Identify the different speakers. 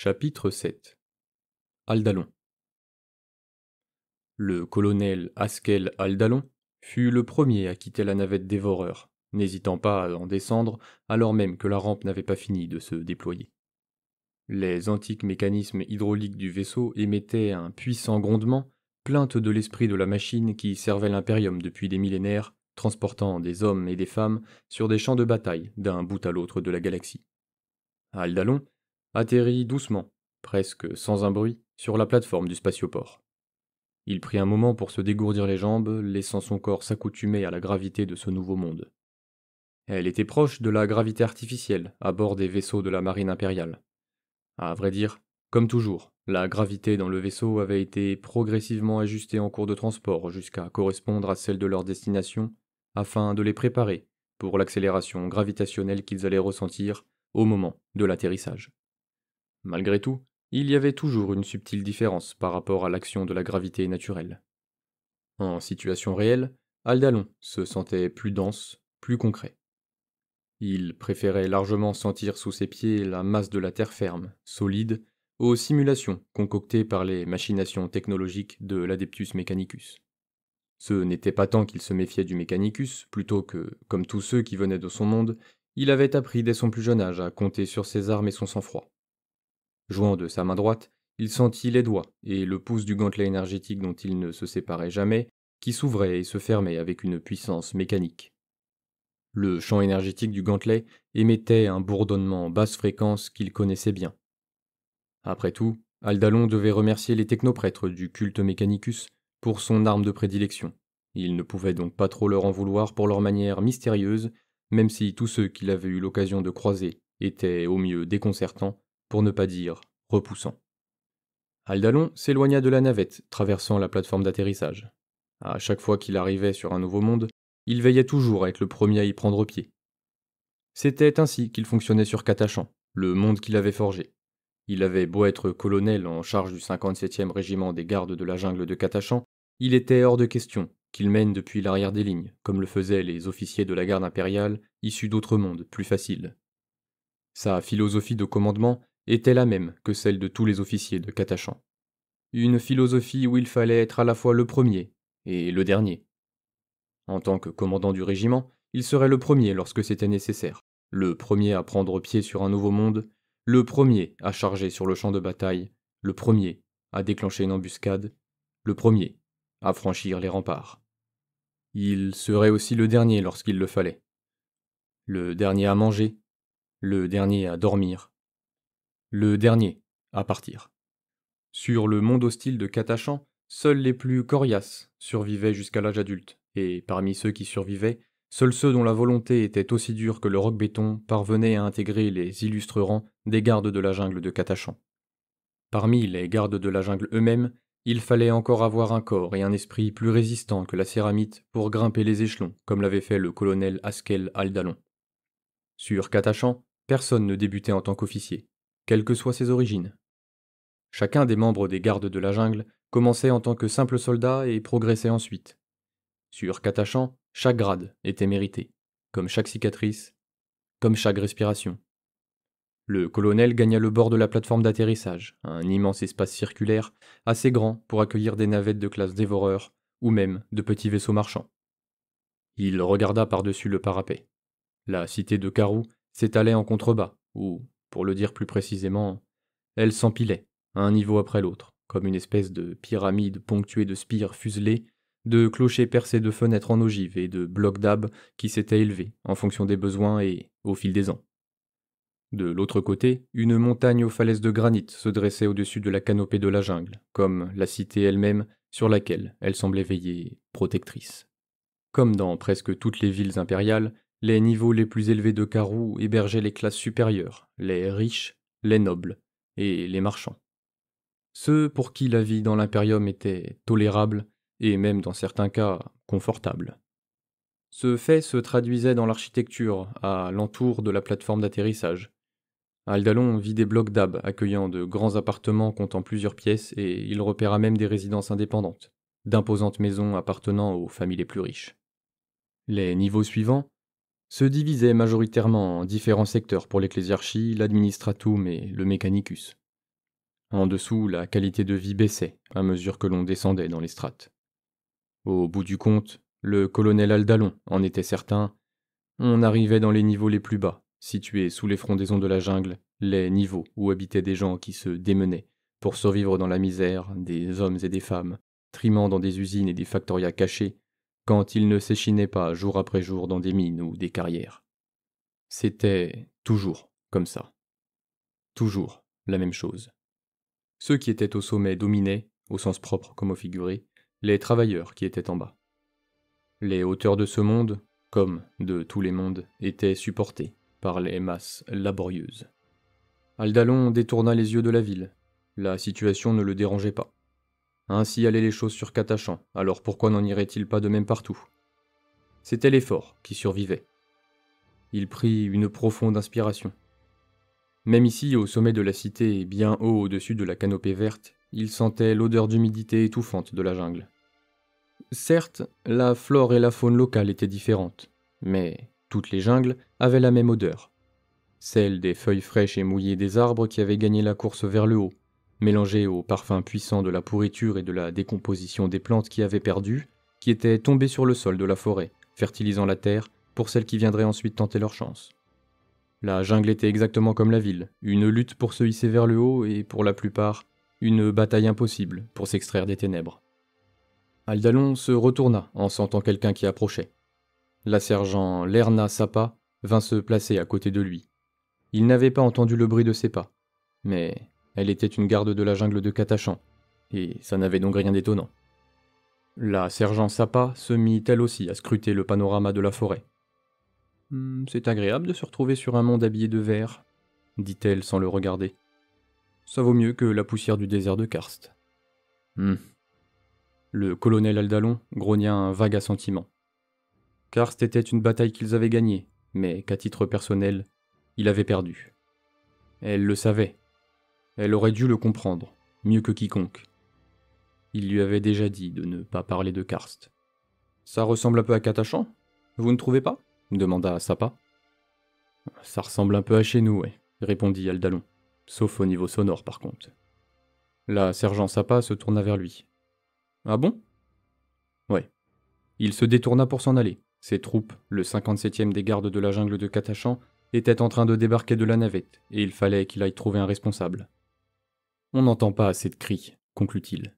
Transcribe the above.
Speaker 1: Chapitre 7. Aldalon. Le colonel Haskell Aldalon fut le premier à quitter la navette dévoreur, n'hésitant pas à en descendre alors même que la rampe n'avait pas fini de se déployer. Les antiques mécanismes hydrauliques du vaisseau émettaient un puissant grondement, plainte de l'esprit de la machine qui servait l'Imperium depuis des millénaires, transportant des hommes et des femmes sur des champs de bataille d'un bout à l'autre de la galaxie. Aldalon atterrit doucement, presque sans un bruit, sur la plateforme du spatioport. Il prit un moment pour se dégourdir les jambes, laissant son corps s'accoutumer à la gravité de ce nouveau monde. Elle était proche de la gravité artificielle à bord des vaisseaux de la marine impériale. À vrai dire, comme toujours, la gravité dans le vaisseau avait été progressivement ajustée en cours de transport jusqu'à correspondre à celle de leur destination, afin de les préparer pour l'accélération gravitationnelle qu'ils allaient ressentir au moment de l'atterrissage. Malgré tout, il y avait toujours une subtile différence par rapport à l'action de la gravité naturelle. En situation réelle, Aldalon se sentait plus dense, plus concret. Il préférait largement sentir sous ses pieds la masse de la terre ferme, solide, aux simulations concoctées par les machinations technologiques de l'Adeptus Mechanicus. Ce n'était pas tant qu'il se méfiait du Mechanicus, plutôt que, comme tous ceux qui venaient de son monde, il avait appris dès son plus jeune âge à compter sur ses armes et son sang-froid. Jouant de sa main droite, il sentit les doigts et le pouce du gantelet énergétique dont il ne se séparait jamais, qui s'ouvrait et se fermait avec une puissance mécanique. Le champ énergétique du gantelet émettait un bourdonnement basse fréquence qu'il connaissait bien. Après tout, Aldalon devait remercier les technoprêtres du culte Mechanicus pour son arme de prédilection. Il ne pouvait donc pas trop leur en vouloir pour leur manière mystérieuse, même si tous ceux qu'il avait eu l'occasion de croiser étaient au mieux déconcertants, pour ne pas dire repoussants. Aldalon s'éloigna de la navette, traversant la plateforme d'atterrissage. À chaque fois qu'il arrivait sur un nouveau monde, il veillait toujours à être le premier à y prendre pied. C'était ainsi qu'il fonctionnait sur Catachan, le monde qu'il avait forgé. Il avait beau être colonel en charge du 57e régiment des gardes de la jungle de Catachan, il était hors de question qu'il mène depuis l'arrière des lignes, comme le faisaient les officiers de la garde impériale issus d'autres mondes plus faciles. Sa philosophie de commandement était la même que celle de tous les officiers de Catachan. Une philosophie où il fallait être à la fois le premier et le dernier. En tant que commandant du régiment, il serait le premier lorsque c'était nécessaire, le premier à prendre pied sur un nouveau monde, le premier à charger sur le champ de bataille, le premier à déclencher une embuscade, le premier à franchir les remparts. Il serait aussi le dernier lorsqu'il le fallait. Le dernier à manger, le dernier à dormir, le dernier à partir. Sur le monde hostile de Catachan, seuls les plus coriaces survivaient jusqu'à l'âge adulte, et parmi ceux qui survivaient, seuls ceux dont la volonté était aussi dure que le roc-béton parvenaient à intégrer les illustres rangs des gardes de la jungle de Catachan. Parmi les gardes de la jungle eux-mêmes, il fallait encore avoir un corps et un esprit plus résistants que la céramite pour grimper les échelons, comme l'avait fait le colonel Haskell Aldalon. Sur Catachan, personne ne débutait en tant qu'officier, quelles que soient ses origines. Chacun des membres des gardes de la jungle commençait en tant que simple soldat et progressait ensuite. Sur Catachan, chaque grade était mérité, comme chaque cicatrice, comme chaque respiration. Le colonel gagna le bord de la plateforme d'atterrissage, un immense espace circulaire assez grand pour accueillir des navettes de classe dévoreur ou même de petits vaisseaux marchands. Il regarda par-dessus le parapet. La cité de Karou s'étalait en contrebas, ou, pour le dire plus précisément, elle s'empilait, un niveau après l'autre, comme une espèce de pyramide ponctuée de spires fuselées, de clochers percés de fenêtres en ogive et de blocs d'âbes qui s'étaient élevés en fonction des besoins et au fil des ans. De l'autre côté, une montagne aux falaises de granit se dressait au-dessus de la canopée de la jungle, comme la cité elle-même sur laquelle elle semblait veiller protectrice. Comme dans presque toutes les villes impériales, les niveaux les plus élevés de Karou hébergeaient les classes supérieures, les riches, les nobles et les marchands. Ceux pour qui la vie dans l'impérium était tolérable et même dans certains cas confortable. Ce fait se traduisait dans l'architecture à l'entour de la plateforme d'atterrissage. Aldalon vit des blocs d'âbes accueillant de grands appartements comptant plusieurs pièces et il repéra même des résidences indépendantes, d'imposantes maisons appartenant aux familles les plus riches. Les niveaux suivants se divisaient majoritairement en différents secteurs pour l'ecclésiarchie, l'administratum et le mechanicus. En dessous, la qualité de vie baissait à mesure que l'on descendait dans les strates. Au bout du compte, le colonel Aldalon en était certain, on arrivait dans les niveaux les plus bas, situés sous les frondaisons de la jungle, les niveaux où habitaient des gens qui se démenaient pour survivre dans la misère, des hommes et des femmes, trimant dans des usines et des factorias cachés, quand ils ne s'échinaient pas jour après jour dans des mines ou des carrières. C'était toujours comme ça. Toujours la même chose. Ceux qui étaient au sommet dominaient, au sens propre comme au figuré, les travailleurs qui étaient en bas. Les hauteurs de ce monde, comme de tous les mondes, étaient supportées par les masses laborieuses. Aldalon détourna les yeux de la ville. La situation ne le dérangeait pas. Ainsi allaient les choses sur Catachan, alors pourquoi n'en irait-il pas de même partout? C'était l'effort qui survivait. Il prit une profonde inspiration. Même ici, au sommet de la cité, bien haut au-dessus de la canopée verte, il sentait l'odeur d'humidité étouffante de la jungle. Certes, la flore et la faune locale étaient différentes, mais toutes les jungles avaient la même odeur. Celle des feuilles fraîches et mouillées des arbres qui avaient gagné la course vers le haut, mélangée au parfum puissant de la pourriture et de la décomposition des plantes qui avaient perdu, qui étaient tombées sur le sol de la forêt, fertilisant la terre pour celles qui viendraient ensuite tenter leur chance. La jungle était exactement comme la ville, une lutte pour se hisser vers le haut et, pour la plupart, une bataille impossible pour s'extraire des ténèbres. Aldalon se retourna en sentant quelqu'un qui approchait. La sergent Lerna Sapa vint se placer à côté de lui. Il n'avait pas entendu le bruit de ses pas, mais elle était une garde de la jungle de Catachan, et ça n'avait donc rien d'étonnant. La sergent Sapa se mit elle aussi à scruter le panorama de la forêt. C'est agréable de se retrouver sur un monde habillé de vert, dit-elle sans le regarder. Ça vaut mieux que la poussière du désert de Karst. Le colonel Aldalon grogna un vague assentiment. Karst était une bataille qu'ils avaient gagnée, mais qu'à titre personnel, il avait perdu. Elle le savait. Elle aurait dû le comprendre, mieux que quiconque. Il lui avait déjà dit de ne pas parler de Karst. Ça ressemble un peu à Catachan, vous ne trouvez pas? Demanda Sapa. Ça ressemble un peu à chez nous, ouais, répondit Aldalon, sauf au niveau sonore par contre. La sergent Sapa se tourna vers lui. Ah bon? Ouais. Il se détourna pour s'en aller. Ses troupes, le 57e des gardes de la jungle de Catachan, étaient en train de débarquer de la navette, et il fallait qu'il aille trouver un responsable. On n'entend pas assez de cris, conclut-il.